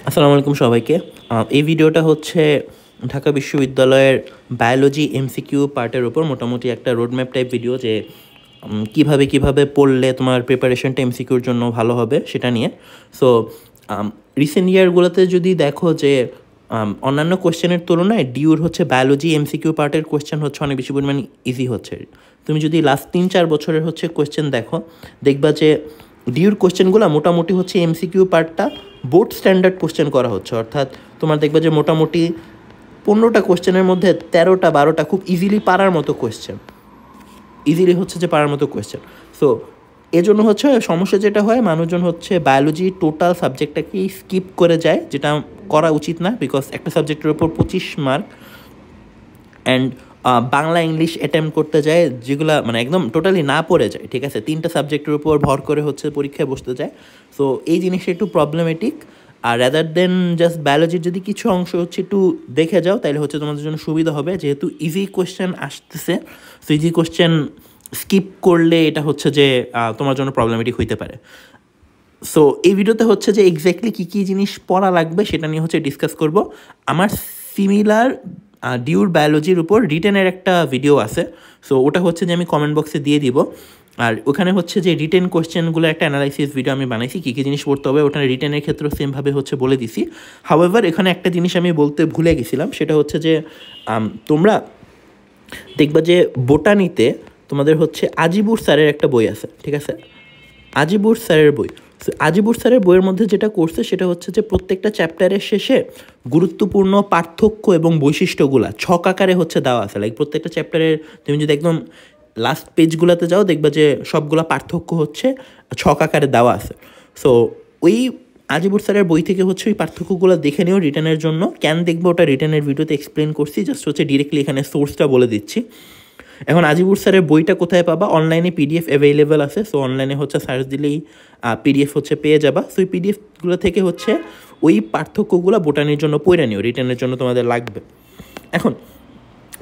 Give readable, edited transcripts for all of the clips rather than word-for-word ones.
আসসালামু আলাইকুম সবাইকে। এই ভিডিওটা হচ্ছে ঢাকা বিশ্ববিদ্যালয়ের বায়োলজি এমসিকিউ পার্টের উপর মোটামুটি একটা রোডম্যাপ টাইপ ভিডিও যে কিভাবে পড়লে তোমার প্রিপারেশনটা এমসিকিউর জন্য ভালো হবে সেটা নিয়ে। সো রিসেন্ট ইয়ারগুলোতে যদি দেখো যে অন্যান্য কোয়েশ্চেনের তুলনায় ডিউর হচ্ছে বায়োলজি এমসিকিউ পার্টের কোয়েশ্চেন হচ্ছে অনেক বেশি পরিমাণে ইজি হচ্ছে। তুমি যদি লাস্ট 3-4 বছরের হচ্ছে কোয়েশ্চেন দেখো, দেখবা যে ডিউর কোয়েশ্চেনগুলো মোটামুটি হচ্ছে এমসিকিউ পার্টটা বোর্ড স্ট্যান্ডার্ড কোয়েশ্চেন করা হচ্ছে, অর্থাৎ তোমার দেখবে যে মোটামুটি 15টা কোয়েশ্চেনের মধ্যে 13টা-12টা খুব ইজিলি পারার মতো কোয়েশ্চেন, ইজিলি হচ্ছে যে পারার মতো কোয়েশ্চেন। সো এজন্য হচ্ছে সমস্যা যেটা হয়, মানুষজন হচ্ছে বায়োলজি টোটাল সাবজেক্টটাকেই স্কিপ করে যায়, যেটা করা উচিত না, বিকজ একটা সাবজেক্টের উপর 25 mark and Bangla English attempt করতে যায়, যেগুলো মানে একদম টোটালি না পড়ে যায়, ঠিক আছে, 3টা সাবজেক্টের উপর ভর করে হচ্ছে পরীক্ষায় বসতে যায়। সো এই জিনিসটা একটু প্রবলেমেটিক। আর রাদার দেন জাস্ট বায়োলজির যদি কিছু অংশ হচ্ছে একটু দেখে যাও, তাহলে হচ্ছে তোমাদের জন্য সুবিধা হবে, যেহেতু ইজি কোয়েশ্চেন আসতেছে। সো ইজি কোয়েশ্চেন স্কিপ করলে এটা হচ্ছে যে তোমার জন্য প্রবলেমেটিক হইতে পারে। সো এই ভিডিওতে হচ্ছে যে এক্স্যাক্টলি কী কী জিনিস পড়া লাগবে সেটা নিয়ে হচ্ছে ডিসকাস করব। আমার সিমিলার ডিউর বায়োলজির উপর রিটেনের একটা ভিডিও আছে, সো ওটা হচ্ছে যে আমি কমেন্ট বক্সে দিয়ে দিব। আর ওখানে হচ্ছে যে রিটেন কোয়েশ্চেনগুলো একটা অ্যানালাইসিস ভিডিও আমি বানাইছি, কী কী জিনিস পড়তে হবে ওটা রিটেনের ক্ষেত্রেও সেমভাবে হচ্ছে বলে দিছি। হাউএভার এখানে একটা জিনিস আমি বলতে ভুলে গেছিলাম, সেটা হচ্ছে যে তোমরা দেখবা যে বোটানিতে তোমাদের হচ্ছে আজিবুর স্যারের একটা বই আছে, ঠিক আছে, আজিবুর স্যারের বই। আজিবুর স্যারের বইয়ের মধ্যে যেটা করছে সেটা হচ্ছে যে প্রত্যেকটা চ্যাপ্টারের শেষে গুরুত্বপূর্ণ পার্থক্য এবং বৈশিষ্ট্যগুলা ছক আকারে হচ্ছে দেওয়া আছে। লাইক প্রত্যেকটা চ্যাপ্টারের তুমি যদি একদম লাস্ট পেজগুলোতে যাও, দেখবা যে সবগুলা পার্থক্য হচ্ছে ছক আকারে দেওয়া আছে। সো ওই আজিবুর স্যারের বই থেকে হচ্ছে ওই পার্থক্যগুলো দেখে নিও রিটার্নের জন্য। কেন দেখবো ওটা রিটার্নের ভিডিওতে এক্সপ্লেন করছি, জাস্ট হচ্ছে ডিরেক্টলি এখানে সোর্সটা বলে দিচ্ছি। এখন আজিবুর স্যারের বইটা কোথায় পাবা? অনলাইনে পিডিএফ অ্যাভেলেবেল আছে। সো অনলাইনে হচ্ছে সার্চ দিলেই পিডিএফ হচ্ছে পেয়ে যাবা। সো ওই পিডিএফগুলো থেকে হচ্ছে ওই পার্থক্যগুলো বোটানির জন্য পড়ে নিও, রিটার্নের জন্য তোমাদের লাগবে। এখন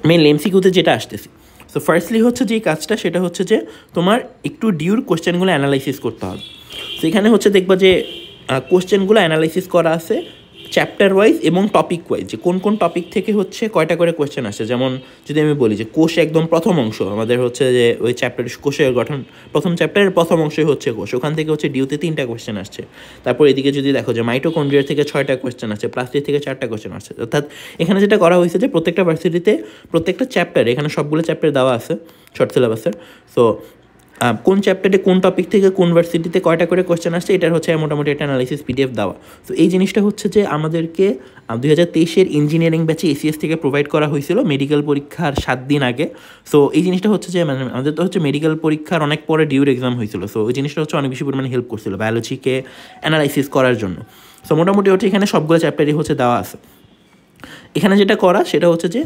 মেইন এমসিকিউতে যেটা আসতেছি, সো ফার্স্টলি হচ্ছে যে কাজটা সেটা হচ্ছে যে তোমার একটু ডিউর কোয়েশ্চেনগুলো অ্যানালাইসিস করতে হবে। সো এখানে হচ্ছে দেখবা যে কোয়েশ্চেনগুলো অ্যানালাইসিস করা আছে চ্যাপ্টার ওয়াইজ এবং টপিক ওয়াইজ, যে কোন কোন টপিক থেকে হচ্ছে কয়টা করে কোয়েশ্চেন আসে। যেমন যদি আমি বলি যে কোষ একদম প্রথম অংশ আমাদের হচ্ছে যে ওই চ্যাপ্টারের কোষের গঠন, প্রথম চ্যাপ্টারের প্রথম অংশই হচ্ছে কোষ, ওখান থেকে হচ্ছে ডিউতে 3টা কোয়েশ্চেন আসছে। তারপর এদিকে যদি দেখো যে মাইটোকন্ড্রিয়া থেকে 6টা কোয়েশ্চেন আসছে, প্লাস্টিক থেকে 4টা কোয়েশ্চেন আসছে। অর্থাৎ এখানে যেটা করা হয়েছে যে প্রত্যেকটা ভার্সিটিতে প্রত্যেকটা চ্যাপ্টারে, এখানে সবগুলো চ্যাপ্টার দেওয়া আছে শর্ট সিলেবাসের। সো কোন চ্যাপ্টারে কোন টপিক থেকে কোন ভার্সিটিতে কয়টা করে কোয়েশ্চেন আসছে, এটার হচ্ছে মোটামুটি একটা অ্যানালাইসিস পিডিএফ দেওয়া। তো এই জিনিসটা হচ্ছে যে আমাদেরকে 2023-এর ইঞ্জিনিয়ারিং ব্যাচে এসিএস থেকে প্রোভাইড করা হয়েছিল মেডিকেল পরীক্ষার 7 দিন আগে। সো এই জিনিসটা হচ্ছে যে মানে আমাদের তো হচ্ছে মেডিকেল পরীক্ষার অনেক পরে ডিউর এক্সাম হয়েছিল। সো ওই জিনিসটা হচ্ছে অনেক বেশি পরিমাণে হেল্প করছিল বায়োলজিকে অ্যানালাইসিস করার জন্য। সো মোটামুটি হচ্ছে এখানে সবগুলো চ্যাপ্টারই হচ্ছে দেওয়া আছে। এখানে যেটা করা সেটা হচ্ছে যে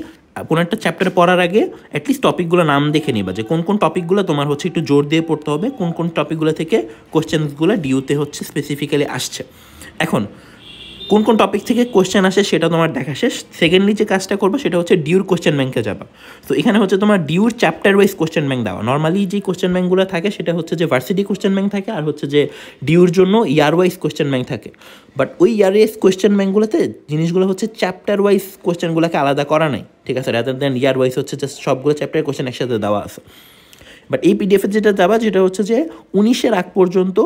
কোনো একটা চ্যাপ্টার পড়ার আগে অ্যাটলিস্ট টপিকগুলো নাম দেখে নিবা, যে কোন কোন টপিকগুলো তোমার হচ্ছে একটু জোর দিয়ে পড়তে হবে, কোন কোন টপিকগুলো থেকে কোয়েশ্চেনগুলো ডিউতে হচ্ছে স্পেসিফিক্যালি আসছে। এখন কোন কোন টপিক থেকে কোয়েশ্চেন আসে সেটা তোমার দেখা শেষ। সেকেন্ডলি যে কাজটা করবো সেটা হচ্ছে ডিউর কোয়েশ্চেন ব্যাংকে যাবা। তো এখানে হচ্ছে তোমার ডিউর চ্যাপ্টার ওয়াইজ কোয়েশ্চেন ব্যাংক দেওয়া। নর্মালি যে কোয়েশ্চেন ব্যাংকগুলো থাকে সেটা হচ্ছে যে ভার্সিটি কোয়েশ্চেন ব্যাংক থাকে, আর হচ্ছে যে ডিউর জন্য ইয়ার ওয়াইজ কোয়েশ্চেন ব্যাংক থাকে। বাট ওই ইয়ার ওয়াইজ কোয়েশ্চেন ব্যাংকগুলোতে জিনিসগুলো হচ্ছে চ্যাপ্টার ওয়াইজ কোয়েশ্চেনগুলোকে আলাদা করা নাই, ঠিক আছে, রাদার দেন ইয়ার ওয়াইজ হচ্ছে জাস্ট সবগুলো চ্যাপ্টারের কোয়েশ্চেন একসাথে দেওয়া আছে। বাট এই পিডিএফে যেটা যাবা যেটা হচ্ছে যে 19-এর আগ পর্যন্ত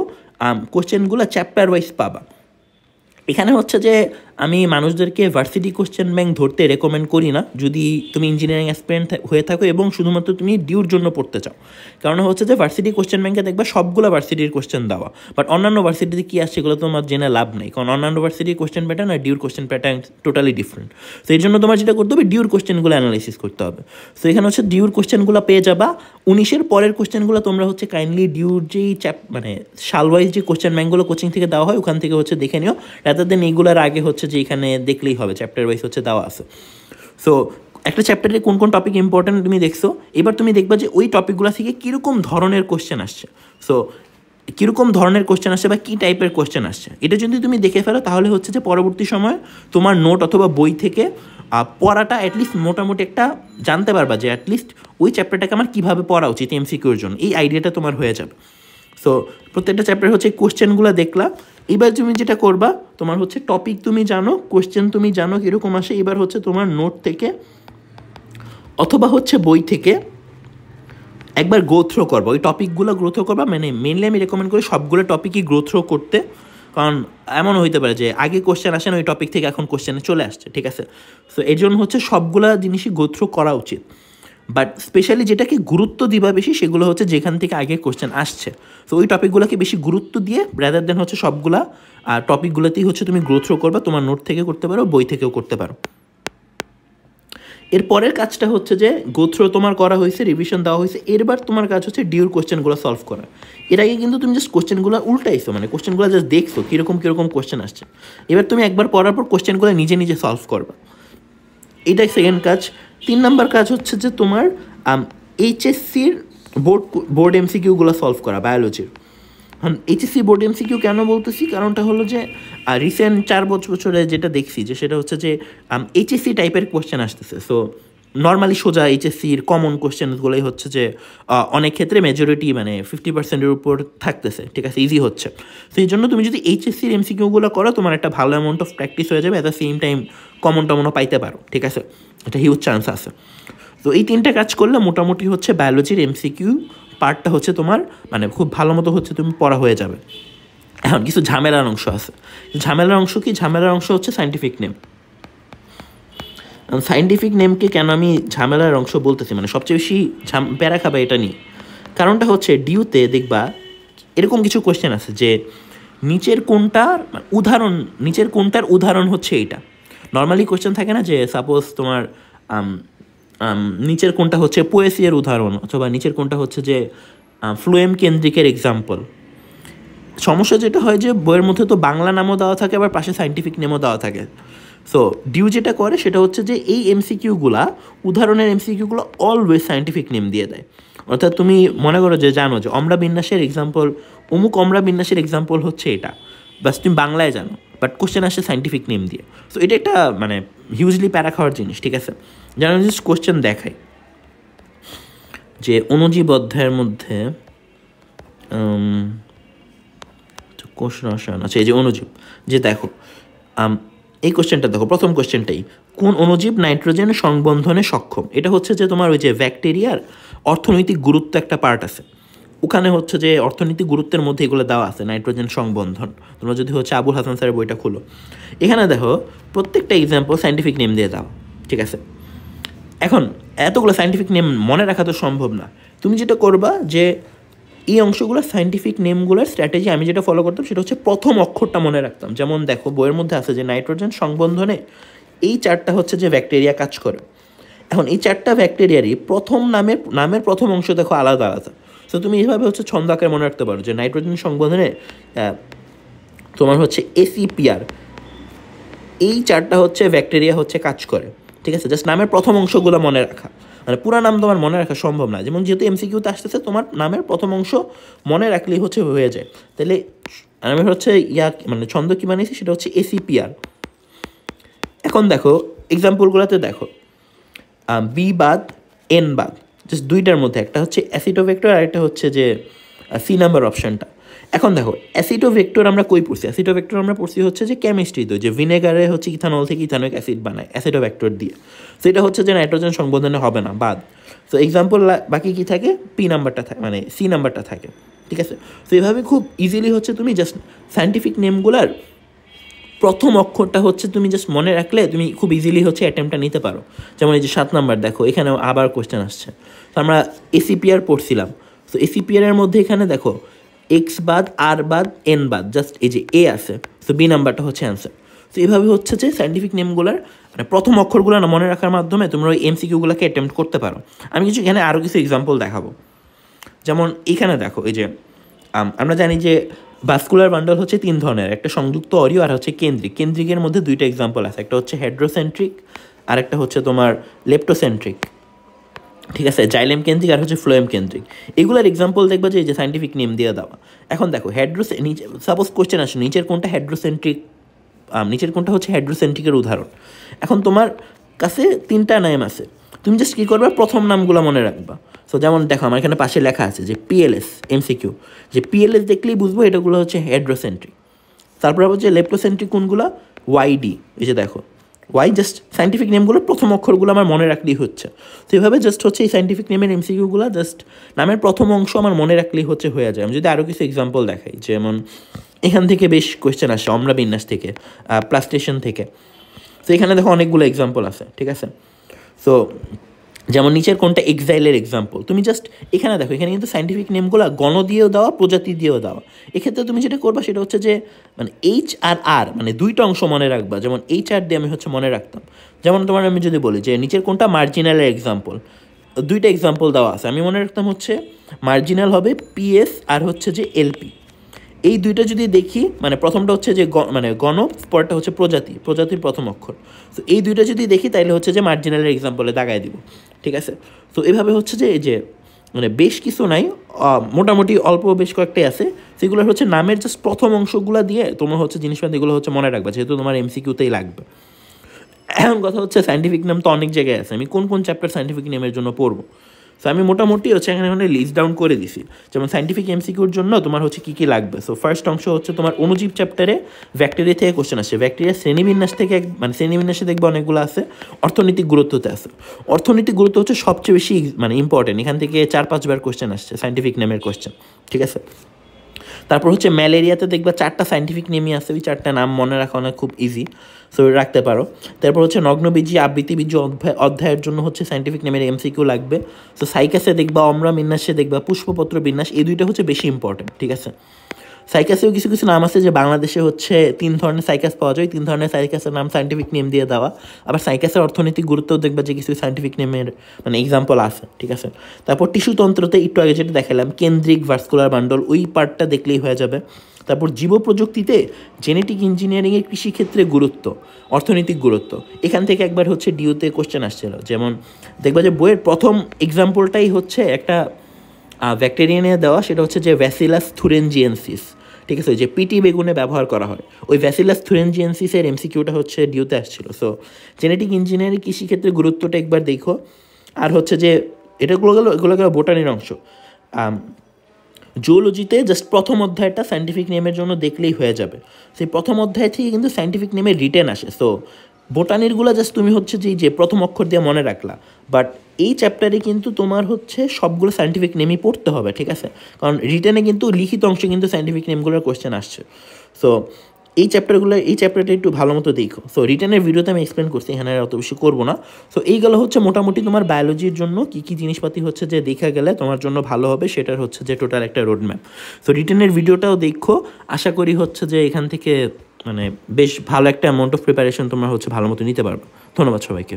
কোয়েশ্চেনগুলো চ্যাপ্টার ওয়াইজ পাবা। এখানে হচ্ছে যে আমি মানুষদেরকে ভার্সিটি কোয়েশ্চেন ব্যাংক ধরতে রেকমেন্ড করি না যদি তুমি ইঞ্জিনিয়ারিং অ্যাসপিরেন্ট হয়ে থাকো এবং শুধুমাত্র তুমি ডিউর জন্য পড়তে চাও। কারণ হচ্ছে যে ভার্সিটি কোয়েশ্চেন ব্যাংকে দেখবা সবগুলো ভার্সিটির কোয়েশ্চেন দেওয়া, বাট অন্যান্য ভার্সিটিতে কী আসছে এগুলো তোমার জেনে লাভ নেই, কারণ অন্যান্য ভার্সিটির কোয়েশ্চেন প্যাটার্ন আর ডিউর কোয়েশ্চেন প্যাটার্ন টোটালি ডিফারেন্ট। তো এই জন্য তোমার যেটা করতে হবে ডিউর কোয়েশ্চেনগুলো অ্যানালাইসিস করতে হবে। তো এখানে হচ্ছে ডিউর কোয়েশ্চেনগুলো পেয়ে যাবা। 19-এর পরের কোয়েশ্চেনগুলো তোমরা হচ্ছে কাইন্ডলি ডিউর যেই মানে সালওয়াইজ যে কোয়েশ্চেন ব্যাংকগুলো কোচিং থেকে দেওয়া হয় ওখান থেকে হচ্ছে দেখে নিও, রাদার দেন এইগুলোর আগে হচ্ছে যে এখানে দেখলেই হবে চ্যাপ্টার ওয়াইজ হচ্ছে দেওয়া আছে। সো একটা চ্যাপ্টারে কোন কোন টপিক ইম্পর্টেন্ট তুমি দেখছো, এবার তুমি দেখবা যে ওই টপিকগুলো থেকে কীরকম ধরনের কোয়েশ্চেন আসছে। সো কীরকম ধরনের কোয়েশ্চেন আসছে বা কী টাইপের কোয়েশ্চেন আসছে এটা যদি তুমি দেখে ফেলো, তাহলে হচ্ছে যে পরবর্তী সময় তোমার নোট অথবা বই থেকে পড়াটা অ্যাটলিস্ট মোটামুটি একটা জানতে পারবা যে অ্যাটলিস্ট ওই চ্যাপ্টারটাকে আমার কীভাবে পড়া উচিত এমসিকিউর জন্য, এই আইডিয়াটা তোমার হয়ে যাবে। সো প্রত্যেকটা চ্যাপ্টার হচ্ছে কোশ্চেনগুলো দেখলা। এবার তুমি যেটা করবা, তোমার হচ্ছে টপিক তুমি জানো, কোশ্চেন তুমি জানো কীরকম আসে, এবার হচ্ছে তোমার নোট থেকে অথবা হচ্ছে বই থেকে একবার গো থ্রো করবো, ওই টপিকগুলো গ্রো থ্রো করবা। মানে মেনলি আমি রেকমেন্ড করি সবগুলো টপিকই গ্রো থ্রো করতে, কারণ এমনও হইতে পারে যে আগে কোশ্চেন আসে না ওই টপিক থেকে এখন কোশ্চেনে চলে আসছে, ঠিক আছে। সো এর জন্য হচ্ছে সবগুলা জিনিসই গো থ্রো করা উচিত, বাট স্পেশালি যেটাকে গুরুত্ব দিবা বেশি সেগুলো হচ্ছে যেখান থেকে আগে কোশ্চেন আসছে। সো ওই টপিকগুলোকে বেশি গুরুত্ব দিয়ে রাদার দেন হচ্ছে সবগুলা টপিকগুলোতেই হচ্ছে তুমি গ্রো থ্রো করবা, তোমার নোট থেকে করতে পারো, বই থেকেও করতে পারো। এর পরের কাজটা হচ্ছে যে গো থ্রো তোমার করা হয়েছে, রিভিশন দেওয়া হয়েছে, এরবার তোমার কাজ হচ্ছে ডিউর কোশ্চেনগুলো সলভ করা। এর আগে কিন্তু তুমি জাস্ট কোশ্চেনগুলো উল্টাইছো, মানে কোশ্চেনগুলো জাস্ট দেখছো কীরকম কোশ্চেন আসছে। এবার তুমি একবার পড়ার পর কোশ্চেনগুলো নিজে নিজে সলভ করবা, এটাই সেকেন্ড কাজ। 3 নাম্বার কাজ হচ্ছে যে তোমার এইচএসসির বোর্ড এমসিকিউগুলো সলভ করা বায়োলজির। এইচএসসি বোর্ড এমসিকিউ কেন বলতেছি, কারণটা হলো যে রিসেন্ট 4 বছরে যেটা দেখছি যে সেটা হচ্ছে যে এইচএসসি টাইপের কোশ্চেন আসতেছে। সো নর্মালি সোজা এইচএসসির কমন কোশ্চেনগুলোই হচ্ছে যে অনেক ক্ষেত্রে মেজরিটি মানে 50%-এর উপর থাকতেছে, ঠিক আছে, ইজি হচ্ছে। তো এই জন্য তুমি যদি এইচএসসির এমসিকিউগুলো করো তোমার একটা ভালো অ্যামাউন্ট অফ প্র্যাকটিস হয়ে যাবে, at the same time common টমনও পাইতে পারো, ঠিক আছে, এটা হিউজ চান্স আছে। তো এই 3টা কাজ করলে মোটামুটি হচ্ছে বায়োলজির এমসিকিউ পার্টটা হচ্ছে তোমার মানে খুব ভালো মতো হচ্ছে তুমি পড়া হয়ে যাবে। এখন কিছু ঝামেলার অংশ আছে। ঝামেলার অংশ কি? ঝামেলার অংশ হচ্ছে সায়েন্টিফিক নেম। সায়েন্টিফিক নেমকে কেন আমি ঝামেলার অংশ বলতেছি, মানে সবচেয়ে বেশি প্যারা খাবে এটা নিয়ে, কারণটা হচ্ছে ডিউতে দেখবা এরকম কিছু কোয়েশ্চেন আছে যে নিচের কোনটার উদাহরণ হচ্ছে এইটা। নর্মালি কোয়েশ্চেন থাকে না যে সাপোজ তোমার নিচের কোনটা হচ্ছে পোয়েসিয়ার উদাহরণ, অথবা নিচের কোনটা হচ্ছে যে ফ্লোয়েম কেন্দ্রিকের এক্সাম্পল। সমস্যা যেটা হয় যে বইয়ের মধ্যে তো বাংলা নামও দেওয়া থাকে, আবার পাশে সায়েন্টিফিক নেমও দেওয়া থাকে। সো ডিউ যেটা করে সেটা হচ্ছে যে এই এমসিকিউগুলা, উদাহরণের এমসিকিউগুলো অলওয়েজ সায়েন্টিফিক নেম দিয়ে দেয়। অর্থাৎ তুমি মনে করো যে জানো যে অম্রা বিন্যাসের এক্সাম্পল, অমুক অম্রা বিন্যাসের এক্সাম্পল হচ্ছে এটা, বাস তুমি বাংলায় জানো, বাট কোশ্চেন আসে সায়েন্টিফিক নেম দিয়ে। সো এটা একটা মানে হিউজলি প্যারা খাওয়ার জিনিস, ঠিক আছে। যেন জাস্ট কোশ্চেন দেখায় যে অণুজীব অধ্যায়ের মধ্যে কোষ রসায়ন, আচ্ছা এই যে অণুজীব, যে দেখো এই কোশ্চেনটা দেখো, প্রথম কোশ্চেনটাই, কোন অণুজীব নাইট্রোজেন সংবন্ধনে সক্ষম। এটা হচ্ছে যে তোমার ওই যে ব্যাকটেরিয়ার অর্থনৈতিক গুরুত্ব একটা পার্ট আছে, ওখানে হচ্ছে যে অর্থনৈতিক গুরুত্বের মধ্যে এগুলো দেওয়া আছে, নাইট্রোজেন সংবন্ধন। তোমরা যদি হচ্ছে আবুল হাসান স্যারের বইটা খুলো, এখানে দেখো প্রত্যেকটা এক্সাম্পল সায়েন্টিফিক নেম দিয়ে দাও, ঠিক আছে। এখন এতগুলো সায়েন্টিফিক নেম মনে রাখা তো সম্ভব না। তুমি যেটা করবা যে এই অংশগুলো সায়েন্টিফিক নেমগুলোর স্ট্র্যাটেজি আমি যেটা ফলো করতাম সেটা হচ্ছে প্রথম অক্ষরটা মনে রাখতাম। যেমন দেখো বইয়ের মধ্যে আছে যে নাইট্রোজেন সংবন্ধনে এই 4টা হচ্ছে যে ব্যাকটেরিয়া কাজ করে। এখন এই 4টা ব্যাকটেরিয়ারই প্রথম নামের প্রথম অংশ দেখো আলাদা আলাদা। তো তুমি এইভাবে হচ্ছে ছন্দ আকারে মনে রাখতে পারো যে নাইট্রোজেন সংবন্ধনে তোমার হচ্ছে এসিপিআর, এই 4টা হচ্ছে ব্যাকটেরিয়া হচ্ছে কাজ করে, ঠিক আছে। জাস্ট নামের প্রথম অংশগুলো মনে রাখা, মানে পুরো নাম তোমার মনে রাখা সম্ভব না। যেমন যেহেতু এমসিকিউতে আসতেছে তোমার নামের প্রথম অংশ মনে রাখলেই হচ্ছে হয়ে যায়। তাহলে নামের হচ্ছে মানে ছন্দ কী বানিয়েছি সেটা হচ্ছে এসিপিআর। এখন দেখো এক্সাম্পলগুলোতে দেখো বি বাদ এন বাদ, জাস্ট দুইটার মধ্যে একটা হচ্ছে অ্যাসিডোভেক্টর আর একটা হচ্ছে যে সি নাম্বার অপশানটা। এখন দেখো অ্যাসিডোভেক্টর আমরা কই পড়ছি? অ্যাসিডোভেক্টর আমরা পড়ছি হচ্ছে যে কেমিস্ট্রিতে, যে ভিনেগারে হচ্ছে ইথানল থেকে ইথানোইক অ্যাসিড বানায় অ্যাসিডোভেক্টর দিয়ে। সেটা হচ্ছে যে নাইট্রোজেন সংবন্ধনে হবে না, বাদ। সো এক্সাম্পল বাকি কী থাকে? পি নাম্বারটা থাকে, মানে সি নাম্বারটা থাকে, ঠিক আছে। তো এইভাবে খুব ইজিলি হচ্ছে তুমি জাস্ট সায়েন্টিফিক নেমগুলার প্রথম অক্ষরটা হচ্ছে তুমি জাস্ট মনে রাখলে তুমি খুব ইজিলি হচ্ছে অ্যাটেম্পটা নিতে পারো। যেমন এই যে 7 নাম্বার দেখো, এখানেও আবার কোশ্চেন আসছে। তো আমরা এসিপিআর পড়ছিলাম, তো এসিপিআরের মধ্যে এখানে দেখো এক্স বাদ আর বাদ এন বাদ, জাস্ট এই যে এ আছে, তো বি নাম্বারটা হচ্ছে অ্যান্সার। তো এইভাবে হচ্ছে যে সায়েন্টিফিক নেমগুলোর মানে প্রথম অক্ষরগুলো না মনে রাখার মাধ্যমে তোমরা ওই এমসিকিউগুলোকে অ্যাটেম্প্ট করতে পারো। আমি কিছু এখানে আরও কিছু এক্সাম্পল দেখাবো। যেমন এখানে দেখো এই যে আমরা জানি যে ভাস্কুলার বান্ডল হচ্ছে 3 ধরনের, একটা সংযুক্ত অরিও আর হচ্ছে কেন্দ্রিক। কেন্দ্রিকের মধ্যে 2টা এক্সাম্পল আছে, একটা হচ্ছে হেড্রোসেন্ট্রিক আর একটা হচ্ছে তোমার লেপ্টোসেন্ট্রিক, ঠিক আছে, জাইলেম কেন্দ্রিক আর হচ্ছে ফ্লোয়েম কেন্দ্রিক। এগুলোর এক্সাম্পল দেখবা যে এই যে সায়েন্টিফিক নেম দিয়ে দেওয়া। এখন দেখো সাপোজ কোশ্চেন আসে নিচের কোনটা হচ্ছে হেড্রোসেন্ট্রিকের উদাহরণ। এখন তোমার কাছে 3টা নেম আছে, তুমি জাস্ট কী করবা? প্রথম নামগুলো মনে রাখবা। সো যেমন দেখো আমার এখানে পাশে লেখা আছে যে পিএলএস এমসিকিউ, যে পিএলএস দেখলেই বুঝবো এটাগুলো হচ্ছে হেড্রোসেন্ট্রিক। তারপর আবার যে লেপ্টোসেন্ট্রিক কোনগুলো, ওয়াইডি, এই যে দেখো ওয়াই, জাস্ট সাইন্টিফিক নেমগুলো প্রথম অক্ষরগুলো আমার মনে রাখলেই হচ্ছে। তো এইভাবে জাস্ট হচ্ছে এই সাইন্টিফিক নেমের এমসিকিউগুলো জাস্ট নামের প্রথম অংশ আমার মনে রাখলেই হচ্ছে হয়ে যায়। আমি যদি আরও কিছু এক্সাম্পল দেখাই, যেমন এখান থেকে বেশ কোয়েশ্চেন আসে, অম্রা বিন্যাস থেকে, প্লাস্টেশন থেকে। তো এখানে দেখো অনেকগুলো এক্সাম্পল আছে, ঠিক আছে। সো যেমন নিচের কোনটা এক্সাইলের এক্সাম্পল, তুমি জাস্ট এখানে দেখো, এখানে কিন্তু সাইন্টিফিক নেমগুলো গণ দিয়েও দেওয়া, প্রজাতি দিয়েও দেওয়া। এক্ষেত্রে তুমি যেটা করবা সেটা হচ্ছে যে মানে এইচ আর আর মানে দুইটা অংশ মনে রাখবা। যেমন এইচ আর দিয়ে আমি হচ্ছে মনে রাখতাম, যেমন তোমার আমি যদি বলি যে নিচের কোনটা মার্জিনালের এক্সাম্পল, দুইটা এক্সাম্পল দেওয়া আছে, আমি মনে রাখতাম হচ্ছে মার্জিনাল হবে পিএস আর হচ্ছে যে এলপি। এই দুইটা যদি দেখি, মানে প্রথমটা হচ্ছে যে মানে গণ, পরটা হচ্ছে প্রজাতি, প্রজাতির প্রথম অক্ষর। তো এই দুইটা যদি দেখি তাইলে হচ্ছে যে মার্জিনালের এক্সাম্পলে দাগায় দিব, ঠিক আছে। তো এভাবে হচ্ছে যে এই যে মানে বেশ কিছু নাই, মোটামুটি অল্প বেশ কয়েকটাই আছে, সেগুলো হচ্ছে নামের জাস্ট প্রথম অংশগুলো দিয়ে তোমার হচ্ছে জিনিসপাতি এগুলো হচ্ছে মনে রাখবা, যেহেতু তোমার এমসিকিউতেই লাগবে। এখন কথা হচ্ছে সাইন্টিফিক নাম তো অনেক জায়গায় আছে, আমি কোন কোন চ্যাপ্টার সাইন্টিফিক নেমের জন্য পড়বো। সো আমি মোটামুটি হচ্ছে এখানে লিস্ট ডাউন করে দিছি, যেমন সাইন্টিফিক এমসিকিউর জন্য তোমার হচ্ছে কী কী লাগবে। সো ফার্স্ট অংশ হচ্ছে তোমার অণুজীব চ্যাপ্টারে ব্যাকটেরিয়া থেকে কোশ্চেন আসছে, ব্যাকটেরিয়া শ্রেণীবিন্যাস থেকে মানে শ্রেণীবিন্যাসে দেখবে অনেকগুলো আছে, অর্থনৈতিক গুরুত্বতে আছে। অর্থনৈতিক গুরুত্ব হচ্ছে সবচেয়ে বেশি মানে ইম্পর্টেন্ট, এখান থেকে 4-5 বার কোশ্চেন আসছে সাইন্টিফিক নেমের কোশ্চেন, ঠিক আছে। তারপর হচ্ছে ম্যালেরিয়াতে দেখবা 4টা সাইন্টিফিক নেমই আছে, ওই 4টা নাম মনে রাখা অনেক খুব ইজি, সো রাখতে পারো। তারপর হচ্ছে নগ্নবীজি আবৃত্তিবীজ অধ্যায়ের জন্য হচ্ছে সাইন্টিফিক নেমের এমসিকিউ লাগবে। সো সাইকাসে দেখবা, অম্রা বিন্যাসে দেখবা পুষ্পপত্র বিন্যাস, এই দুইটা হচ্ছে বেশি ইম্পর্টেন্ট, ঠিক আছে। সাইকাসেও কিছু কিছু নাম আছে, যে বাংলাদেশে হচ্ছে 3 ধরনের সাইকাস পাওয়া যায়, 3 ধরনের সাইকাসের নাম সাইন্টিফিক নেম দিয়ে দেওয়া। আবার সাইকাসের অর্থনৈতিক গুরুত্বও দেখবা যে কিছু সাইন্টিফিক নেমের মানে এক্সাম্পল আছে, ঠিক আছে। তারপর টিস্যুতন্ত্রতে একটু আগে যেটা দেখালাম কেন্দ্রিক ভাস্কুলার বান্ডল, ওই পার্টটা দেখলেই হয়ে যাবে। তারপর জীব প্রযুক্তিতে জেনেটিক ইঞ্জিনিয়ারিংয়ের কৃষিক্ষেত্রে গুরুত্ব, অর্থনৈতিক গুরুত্ব, এখান থেকে একবার হচ্ছে ডিওতে কোশ্চেন আসছিল। যেমন দেখবা যে বইয়ের প্রথম এক্সাম্পলটাই হচ্ছে একটা ব্যাকটেরিয়া নিয়ে দেওয়া, সেটা হচ্ছে যে ব্যাসিলাস থুরেনজিয়েন্সিস, ঠিক আছে, যে পিটি বেগুনে ব্যবহার করা হয়, ওই ব্যাসিলাস থুরেনজিয়েন্সিসের এমসিকিউটা হচ্ছে ডিওতে আসছিল। সো জেনেটিক ইঞ্জিনিয়ারিং কৃষিক্ষেত্রে গুরুত্বটা একবার দেখো। আর হচ্ছে যে এগুলো গেল বোটানির অংশ। জুওলজিতে জাস্ট প্রথম অধ্যায়টা সায়েন্টিফিক নেমের জন্য দেখলেই হয়ে যাবে, সেই প্রথম অধ্যায় থেকে কিন্তু সায়েন্টিফিক নেমের রিটেন আসে। সো বোটানিরগুলো জাস্ট তুমি হচ্ছে যে প্রথম অক্ষর দিয়ে মনে রাখলা, বাট এই চ্যাপ্টারে কিন্তু তোমার হচ্ছে সবগুলো সায়েন্টিফিক নেমই পড়তে হবে, ঠিক আছে, কারণ রিটেনে কিন্তু লিখিত অংশে কিন্তু সায়েন্টিফিক নেমগুলোর কোয়েশ্চেন আসছে। সো এই চ্যাপ্টারটা একটু ভালো মতো দেখো। সো রিটেনের ভিডিওতে আমি এক্সপ্লেন করছি, এখানে অত বেশি করবো না। সো এইগুলো হচ্ছে মোটামুটি তোমার বায়োলজির জন্য কী কী জিনিসপাতি হচ্ছে যে দেখা গেলে তোমার জন্য ভালো হবে, সেটার হচ্ছে যে টোটাল একটা রোড ম্যাপ। সো রিটেনের ভিডিওটাও দেখো, আশা করি হচ্ছে যে এখান থেকে মানে বেশ ভালো একটা অ্যামাউন্ট অফ প্রিপারেশন তোমরা হচ্ছে ভালো মতো নিতে পারবে। ধন্যবাদ সবাইকে।